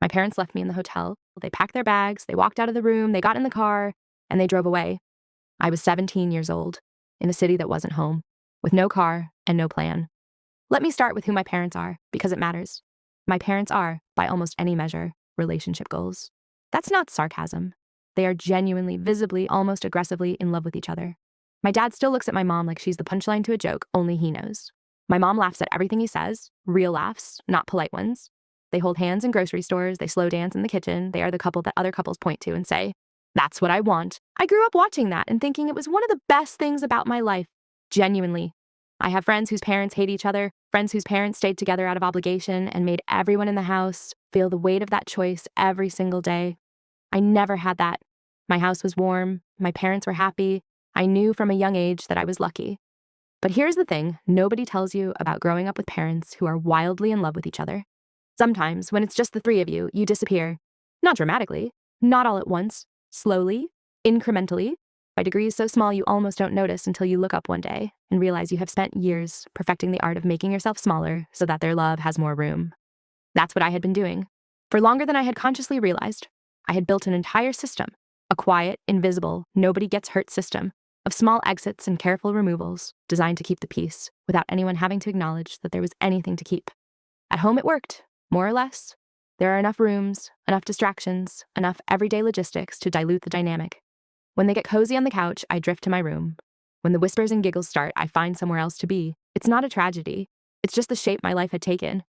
My parents left me in the hotel. They packed their bags, they walked out of the room, they got in the car, and they drove away. I was 17 years old, in a city that wasn't home, with no car and no plan. Let me start with who my parents are, because it matters. My parents are, by almost any measure, relationship goals. That's not sarcasm. They are genuinely, visibly, almost aggressively in love with each other. My dad still looks at my mom like she's the punchline to a joke only he knows. My mom laughs at everything he says, real laughs, not polite ones. They hold hands in grocery stores, they slow dance in the kitchen, they are the couple that other couples point to and say, "That's what I want." I grew up watching that and thinking it was one of the best things about my life. Genuinely. I have friends whose parents hate each other, friends whose parents stayed together out of obligation and made everyone in the house feel the weight of that choice every single day. I never had that. My house was warm, my parents were happy. I knew from a young age that I was lucky. But here's the thing nobody tells you about growing up with parents who are wildly in love with each other. Sometimes, when it's just the three of you, you disappear. Not dramatically, not all at once, slowly, incrementally, by degrees so small you almost don't notice until you look up one day and realize you have spent years perfecting the art of making yourself smaller so that their love has more room. That's what I had been doing. For longer than I had consciously realized, I had built an entire system, a quiet, invisible, nobody gets hurt system of small exits and careful removals designed to keep the peace without anyone having to acknowledge that there was anything to keep. At home it worked, more or less. There are enough rooms, enough distractions, enough everyday logistics to dilute the dynamic. When they get cozy on the couch, I drift to my room. When the whispers and giggles start, I find somewhere else to be. It's not a tragedy. It's just the shape my life had taken.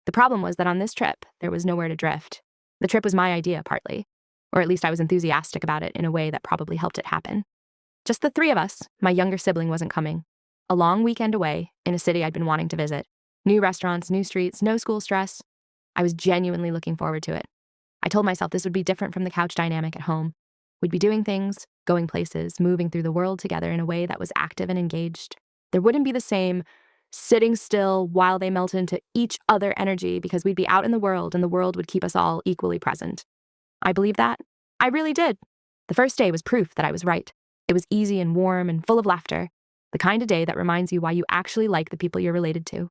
The problem was that on this trip, there was nowhere to drift. The trip was my idea, partly. Or at least I was enthusiastic about it in a way that probably helped it happen. Just the three of us, my younger sibling wasn't coming. A long weekend away, in a city I'd been wanting to visit. New restaurants, new streets, no school stress. I was genuinely looking forward to it. I told myself this would be different from the couch dynamic at home. We'd be doing things, going places, moving through the world together in a way that was active and engaged. There wouldn't be the same sitting still while they melt into each other energy because we'd be out in the world and the world would keep us all equally present. I believe that. I really did. The first day was proof that I was right. It was easy and warm and full of laughter, the kind of day that reminds you why you actually like the people you're related to.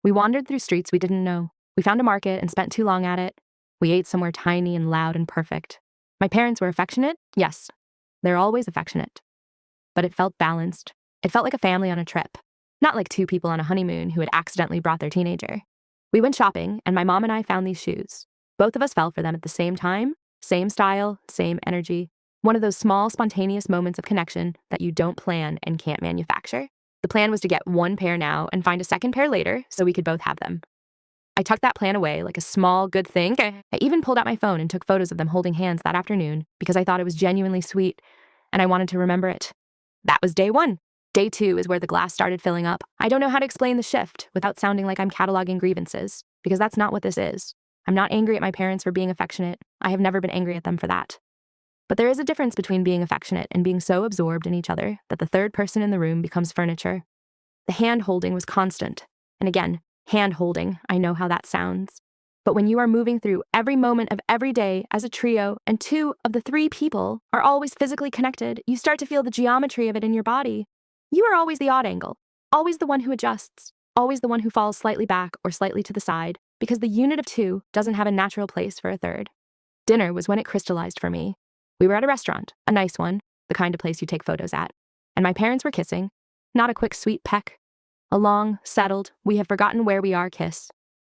We wandered through streets we didn't know. We found a market and spent too long at it. We ate somewhere tiny and loud and perfect. My parents were affectionate, yes. They're always affectionate. But it felt balanced. It felt like a family on a trip, not like two people on a honeymoon who had accidentally brought their teenager. We went shopping, and my mom and I found these shoes. Both of us fell for them at the same time, same style, same energy. One of those small, spontaneous moments of connection that you don't plan and can't manufacture. The plan was to get one pair now and find a second pair later so we could both have them. I tucked that plan away like a small, good thing. I even pulled out my phone and took photos of them holding hands that afternoon because I thought it was genuinely sweet and I wanted to remember it. That was day one. Day two is where the glass started filling up. I don't know how to explain the shift without sounding like I'm cataloging grievances, because that's not what this is. I'm not angry at my parents for being affectionate. I have never been angry at them for that. But there is a difference between being affectionate and being so absorbed in each other that the third person in the room becomes furniture. The hand-holding was constant. And again, hand-holding, I know how that sounds. But when you are moving through every moment of every day as a trio and two of the three people are always physically connected, you start to feel the geometry of it in your body. You are always the odd angle, always the one who adjusts, always the one who falls slightly back or slightly to the side, because the unit of two doesn't have a natural place for a third. Dinner was when it crystallized for me. We were at a restaurant, a nice one, the kind of place you take photos at, and my parents were kissing, not a quick sweet peck. A long, settled, we have forgotten where we are kiss.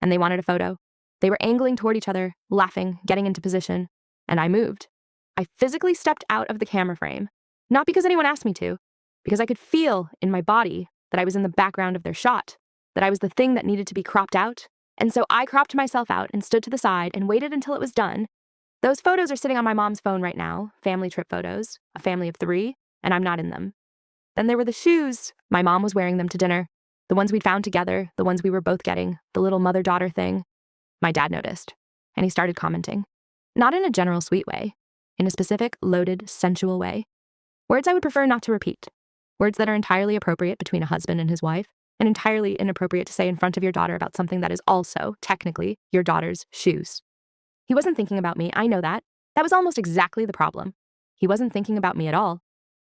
And they wanted a photo. They were angling toward each other, laughing, getting into position, and I moved. I physically stepped out of the camera frame, not because anyone asked me to, because I could feel in my body that I was in the background of their shot, that I was the thing that needed to be cropped out, and so I cropped myself out and stood to the side and waited until it was done. Those photos are sitting on my mom's phone right now, family trip photos, a family of 3, and I'm not in them. Then there were the shoes. My mom was wearing them to dinner. The ones we'd found together, the ones we were both getting, the little mother-daughter thing. My dad noticed, and he started commenting. Not in a general sweet way, in a specific, loaded, sensual way. Words I would prefer not to repeat. Words that are entirely appropriate between a husband and his wife, and entirely inappropriate to say in front of your daughter about something that is also, technically, your daughter's shoes. He wasn't thinking about me, I know that. That was almost exactly the problem. He wasn't thinking about me at all.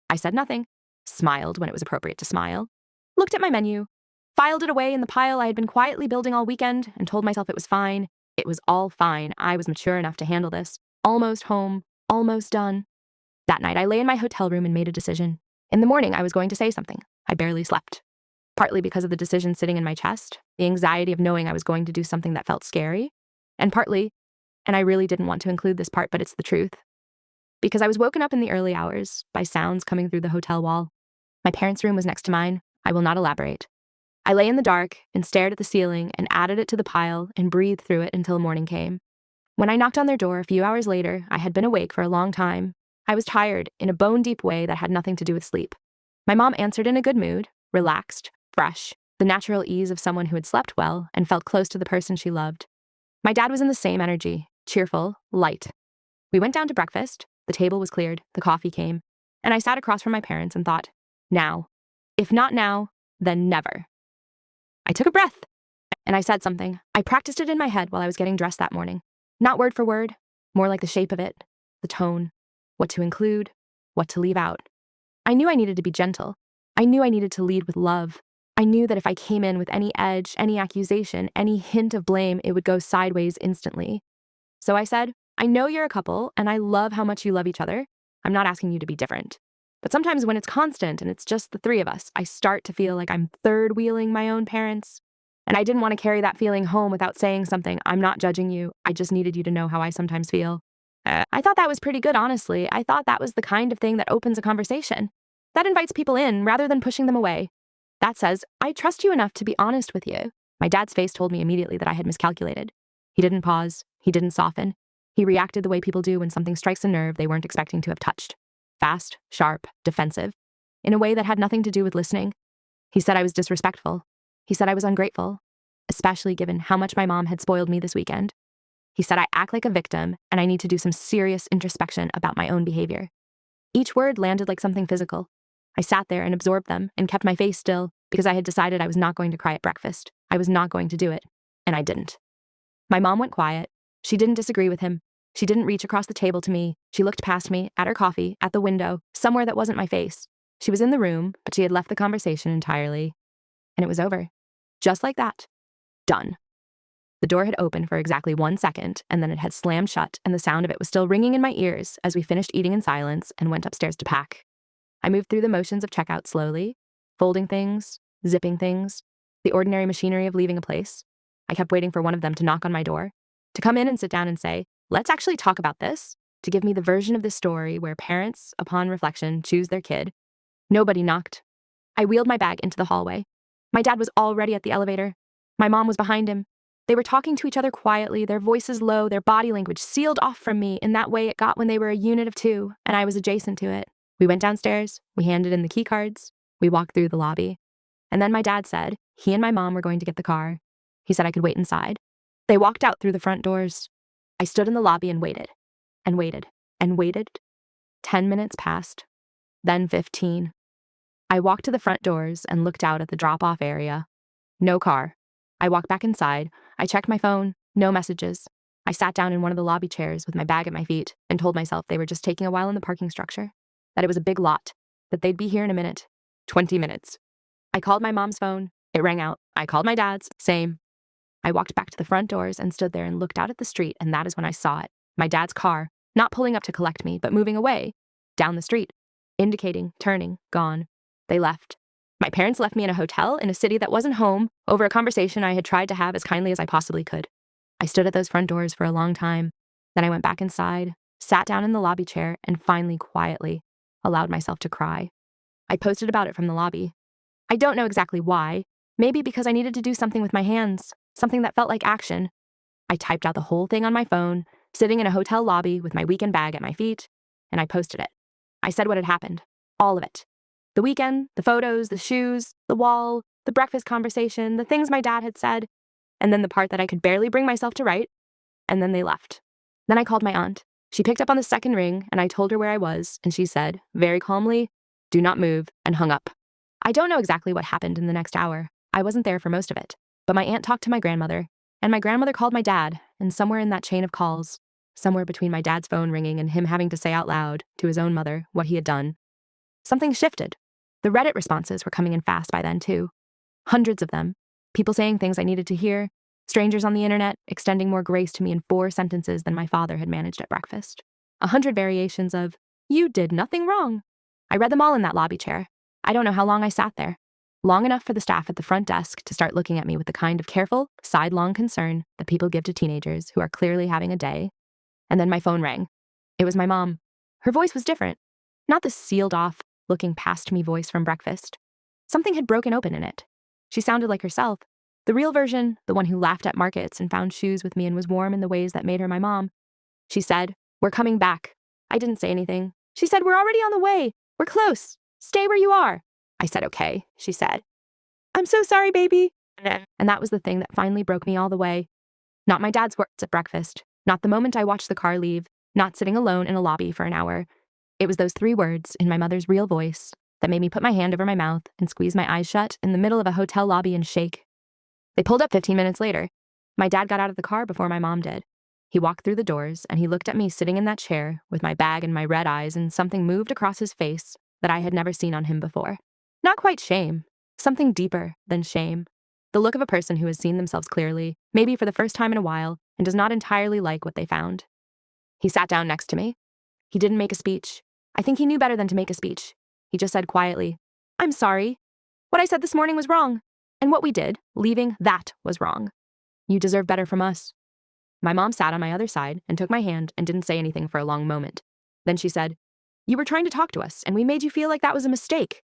I said nothing, smiled when it was appropriate to smile, looked at my menu, filed it away in the pile I had been quietly building all weekend, and told myself it was fine, It was all fine. I was mature enough to handle this. Almost home, almost done. That night, I lay in my hotel room and made a decision. In the morning, I was going to say something. I barely slept. Partly because of the decision sitting in my chest, the anxiety of knowing I was going to do something that felt scary, and partly, and I really didn't want to include this part, but it's the truth, because I was woken up in the early hours by sounds coming through the hotel wall. My parents' room was next to mine. I will not elaborate. I lay in the dark and stared at the ceiling and added it to the pile and breathed through it until morning came. When I knocked on their door a few hours later, I had been awake for a long time. I was tired in a bone-deep way that had nothing to do with sleep. My mom answered in a good mood, relaxed, fresh, the natural ease of someone who had slept well and felt close to the person she loved. My dad was in the same energy, cheerful, light. We went down to breakfast, the table was cleared, the coffee came, and I sat across from my parents and thought, now. If not now, then never. I took a breath, and I said something. I practiced it in my head while I was getting dressed that morning. Not word for word, more like the shape of it, the tone, what to include, what to leave out. I knew I needed to be gentle. I knew I needed to lead with love. I knew that if I came in with any edge, any accusation, any hint of blame, it would go sideways instantly. So I said, I know you're a couple, and I love how much you love each other. I'm not asking you to be different. But sometimes when it's constant and it's just the three of us, I start to feel like I'm third-wheeling my own parents. And I didn't want to carry that feeling home without saying something. I'm not judging you. I just needed you to know how I sometimes feel. I thought that was pretty good, honestly. I thought that was the kind of thing that opens a conversation. That invites people in rather than pushing them away. That says, I trust you enough to be honest with you. My dad's face told me immediately that I had miscalculated. He didn't pause. He didn't soften. He reacted the way people do when something strikes a nerve they weren't expecting to have touched. Fast, sharp, defensive, in a way that had nothing to do with listening. He said I was disrespectful. He said I was ungrateful, especially given how much my mom had spoiled me this weekend. He said I act like a victim and I need to do some serious introspection about my own behavior. Each word landed like something physical. I sat there and absorbed them and kept my face still because I had decided I was not going to cry at breakfast. I was not going to do it, and I didn't. My mom went quiet. She didn't disagree with him. She didn't reach across the table to me. She looked past me, at her coffee, at the window, somewhere that wasn't my face. She was in the room, but she had left the conversation entirely. And it was over. Just like that. Done. The door had opened for exactly 1 second, and then it had slammed shut, and the sound of it was still ringing in my ears as we finished eating in silence and went upstairs to pack. I moved through the motions of checkout slowly, folding things, zipping things, the ordinary machinery of leaving a place. I kept waiting for one of them to knock on my door, to come in and sit down and say, let's actually talk about this, to give me the version of this story where parents, upon reflection, choose their kid. Nobody knocked. I wheeled my bag into the hallway. My dad was already at the elevator. My mom was behind him. They were talking to each other quietly, their voices low, their body language sealed off from me in that way it got when they were a unit of two, and I was adjacent to it. We went downstairs, we handed in the key cards, we walked through the lobby. And then my dad said he and my mom were going to get the car. He said I could wait inside. They walked out through the front doors. I stood in the lobby and waited, and waited, and waited. 10 minutes passed, then 15. I walked to the front doors and looked out at the drop-off area. No car. I walked back inside. I checked my phone. No messages. I sat down in one of the lobby chairs with my bag at my feet and told myself they were just taking a while in the parking structure, that it was a big lot, that they'd be here in a minute, 20 minutes. I called my mom's phone. It rang out. I called my dad's. Same. I walked back to the front doors and stood there and looked out at the street, and that is when I saw it. My dad's car, not pulling up to collect me, but moving away, down the street, indicating, turning, gone. They left. My parents left me in a hotel in a city that wasn't home over a conversation I had tried to have as kindly as I possibly could. I stood at those front doors for a long time. Then I went back inside, sat down in the lobby chair, and finally, quietly, allowed myself to cry. I posted about it from the lobby. I don't know exactly why. Maybe because I needed to do something with my hands, something that felt like action. I typed out the whole thing on my phone, sitting in a hotel lobby with my weekend bag at my feet, and I posted it. I said what had happened. All of it. The weekend, the photos, the shoes, the wall, the breakfast conversation, the things my dad had said, and then the part that I could barely bring myself to write, and then they left. Then I called my aunt. She picked up on the second ring, and I told her where I was, and she said, very calmly, "Do not move," and hung up. I don't know exactly what happened in the next hour. I wasn't there for most of it. But my aunt talked to my grandmother, and my grandmother called my dad, and somewhere in that chain of calls, somewhere between my dad's phone ringing and him having to say out loud to his own mother what he had done, something shifted. The Reddit responses were coming in fast by then, too. Hundreds of them. People saying things I needed to hear, Strangers on the internet extending more grace to me in 4 sentences than my father had managed at breakfast. 100 variations of, "You did nothing wrong." I read them all in that lobby chair. I don't know how long I sat there. Long enough for the staff at the front desk to start looking at me with the kind of careful, sidelong concern that people give to teenagers who are clearly having a day. And then my phone rang. It was my mom. Her voice was different. Not the sealed-off, looking past me voice from breakfast. Something had broken open in it. She sounded like herself. The real version, the one who laughed at markets and found shoes with me and was warm in the ways that made her my mom. She said, "We're coming back." I didn't say anything. She said, "We're already on the way. We're close. Stay where you are." I said, "Okay," she said. "I'm so sorry, baby." And that was the thing that finally broke me all the way. Not my dad's words at breakfast. Not the moment I watched the car leave. Not sitting alone in a lobby for an hour. It was those 3 words in my mother's real voice that made me put my hand over my mouth and squeeze my eyes shut in the middle of a hotel lobby and shake. They pulled up 15 minutes later. My dad got out of the car before my mom did. He walked through the doors and he looked at me sitting in that chair with my bag and my red eyes, and something moved across his face that I had never seen on him before. Not quite shame, something deeper than shame. The look of a person who has seen themselves clearly, maybe for the first time in a while, and does not entirely like what they found. He sat down next to me. He didn't make a speech. I think he knew better than to make a speech. He just said quietly, "I'm sorry. What I said this morning was wrong. And what we did, leaving, that was wrong. You deserve better from us." My mom sat on my other side and took my hand and didn't say anything for a long moment. Then she said, "You were trying to talk to us, and we made you feel like that was a mistake.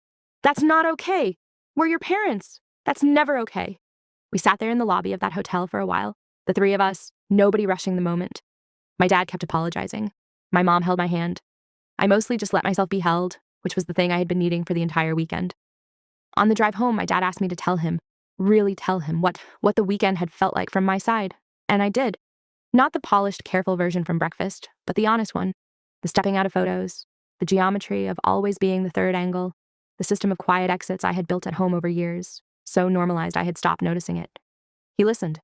That's not okay. We're your parents. That's never okay." We sat there in the lobby of that hotel for a while, the 3 of us, nobody rushing the moment. My dad kept apologizing. My mom held my hand. I mostly just let myself be held, which was the thing I had been needing for the entire weekend. On the drive home, my dad asked me to tell him, really tell him, what the weekend had felt like from my side. And I did. Not the polished, careful version from breakfast, but the honest one. The stepping out of photos, the geometry of always being the third angle, the system of quiet exits I had built at home over years, so normalized I had stopped noticing it. He listened.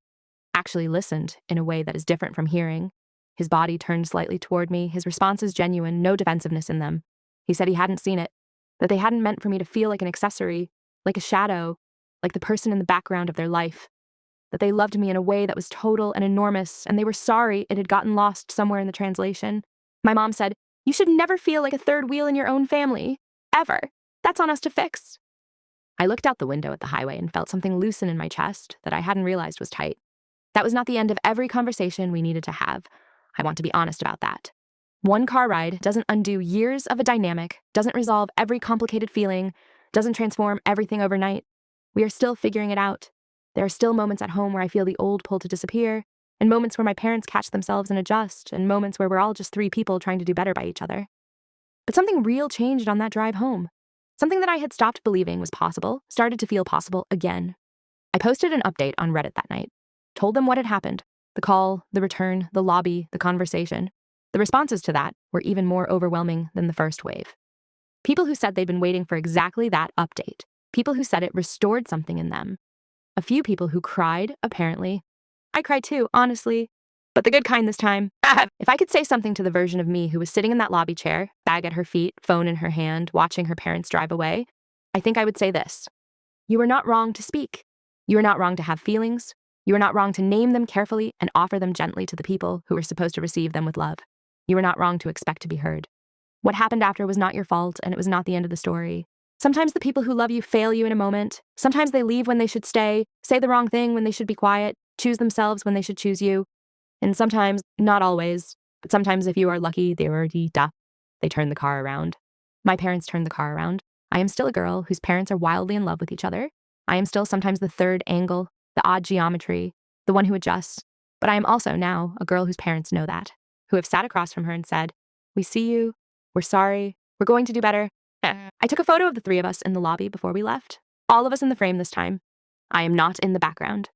Actually listened in a way that is different from hearing. His body turned slightly toward me, his responses genuine, no defensiveness in them. He said he hadn't seen it, that they hadn't meant for me to feel like an accessory, like a shadow, like the person in the background of their life. That they loved me in a way that was total and enormous, and they were sorry it had gotten lost somewhere in the translation. My mom said, "You should never feel like a third wheel in your own family. Ever. That's on us to fix." I looked out the window at the highway and felt something loosen in my chest that I hadn't realized was tight. That was not the end of every conversation we needed to have. I want to be honest about that. One car ride doesn't undo years of a dynamic, doesn't resolve every complicated feeling, doesn't transform everything overnight. We are still figuring it out. There are still moments at home where I feel the old pull to disappear, and moments where my parents catch themselves and adjust, and moments where we're all just 3 people trying to do better by each other. But something real changed on that drive home. Something that I had stopped believing was possible started to feel possible again. I posted an update on Reddit that night, told them what had happened, the call, the return, the lobby, the conversation. The responses to that were even more overwhelming than the first wave. People who said they'd been waiting for exactly that update. People who said it restored something in them. A few people who cried, apparently. I cried too, honestly. But the good kind this time. If I could say something to the version of me who was sitting in that lobby chair, bag at her feet, phone in her hand, watching her parents drive away, I think I would say this. You are not wrong to speak. You are not wrong to have feelings. You are not wrong to name them carefully and offer them gently to the people who are supposed to receive them with love. You are not wrong to expect to be heard. What happened after was not your fault, and it was not the end of the story. Sometimes the people who love you fail you in a moment. Sometimes they leave when they should stay, say the wrong thing when they should be quiet, choose themselves when they should choose you. And sometimes, not always, but sometimes if you are lucky, they turn the car around. My parents turned the car around. I am still a girl whose parents are wildly in love with each other. I am still sometimes the third angle, the odd geometry, the one who adjusts. But I am also now a girl whose parents know that, who have sat across from her and said, "We see you. We're sorry. We're going to do better." I took a photo of the 3 of us in the lobby before we left. All of us in the frame this time. I am not in the background.